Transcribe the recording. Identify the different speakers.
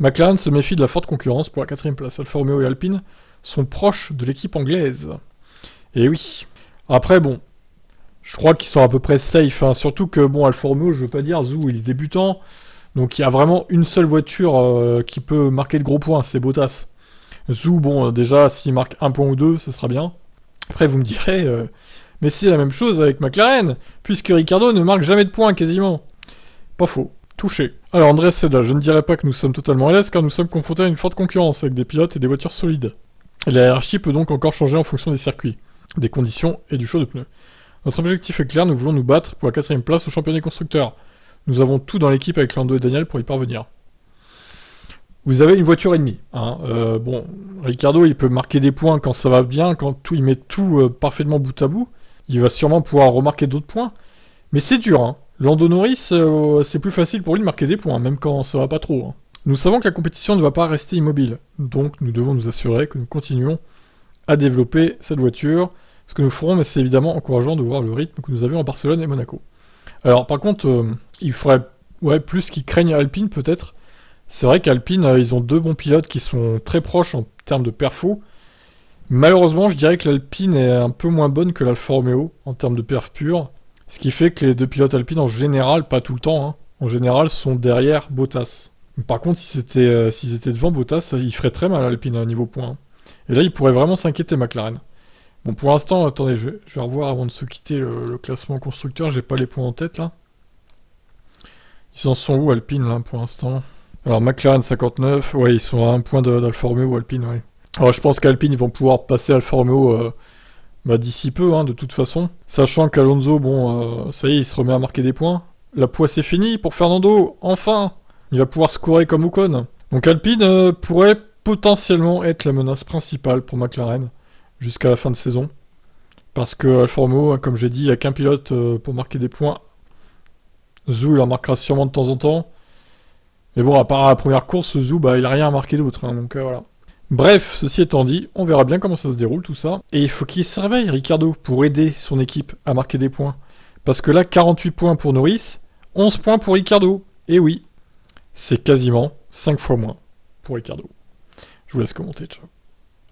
Speaker 1: McLaren se méfie de la forte concurrence pour la 4ème place. Alfa Romeo et Alpine sont proches de l'équipe anglaise. Et oui. Après, bon, je crois qu'ils sont à peu près safe, hein. Surtout que, bon, Alfa Romeo, je veux pas dire, Zhou, il est débutant, donc il y a vraiment une seule voiture qui peut marquer de gros points, c'est Bottas. Zhou, bon, déjà, s'il marque un point ou deux, ce sera bien. Après, vous me direz, mais c'est la même chose avec McLaren, puisque Ricciardo ne marque jamais de points, quasiment. Pas faux. Touché. Alors, Andrés Seda, je ne dirais pas que nous sommes totalement à l'aise, car nous sommes confrontés à une forte concurrence, avec des pilotes et des voitures solides. Et la hiérarchie peut donc encore changer en fonction des circuits, des conditions et du choix de pneus. Notre objectif est clair, nous voulons nous battre pour la 4ème place au championnat des constructeurs. Nous avons tout dans l'équipe avec Lando et Daniel pour y parvenir. Vous avez une voiture ennemie. Hein. Bon, Ricciardo, il peut marquer des points quand ça va bien, quand il met tout parfaitement bout à bout. Il va sûrement pouvoir remarquer d'autres points. Mais c'est dur, hein. Lando Norris, c'est plus facile pour lui de marquer des points, même quand ça va pas trop. Hein. Nous savons que la compétition ne va pas rester immobile. Donc, nous devons nous assurer que nous continuons à développer cette voiture. Ce que nous ferons, mais c'est évidemment encourageant de voir le rythme que nous avions en Barcelone et Monaco. Alors, par contre, il faudrait plus qu'ils craignent Alpine, peut-être. C'est vrai qu'Alpine, ils ont deux bons pilotes qui sont très proches en termes de perfo. Malheureusement, je dirais que l'Alpine est un peu moins bonne que l'Alfa Romeo en termes de perf pure. Ce qui fait que les deux pilotes Alpine, en général, pas tout le temps, hein, en général, sont derrière Bottas. Par contre, s'ils étaient devant Bottas, ils feraient très mal à Alpine à niveau point. Et là, ils pourraient vraiment s'inquiéter, McLaren. Bon, pour l'instant, attendez, je vais revoir avant de se quitter le classement constructeur. J'ai pas les points en tête, là. Ils en sont où, Alpine, là, pour l'instant? Alors, McLaren 59, ouais, ils sont à un point d'Alfa Romeo, Alpine, ouais. Alors, je pense qu'Alpine, ils vont pouvoir passer Alfa Romeo d'ici peu, hein, de toute façon. Sachant qu'Alonso, bon, ça y est, il se remet à marquer des points. La poisse est finie pour Fernando, enfin! Il va pouvoir scorer comme Ocon. Donc, Alpine pourrait potentiellement être la menace principale pour McLaren jusqu'à la fin de saison. Parce que Alfa Romeo, comme j'ai dit, il n'y a qu'un pilote pour marquer des points. Zhou, il en marquera sûrement de temps en temps. Mais bon, à part la première course, Zhou, il n'a rien à marquer d'autre. Hein, donc voilà. Bref, ceci étant dit, on verra bien comment ça se déroule tout ça. Et il faut qu'il se réveille, Ricciardo, pour aider son équipe à marquer des points. Parce que là, 48 points pour Norris, 11 points pour Ricciardo. Et oui, c'est quasiment 5 fois moins pour Ricciardo. Je vous laisse commenter, ciao.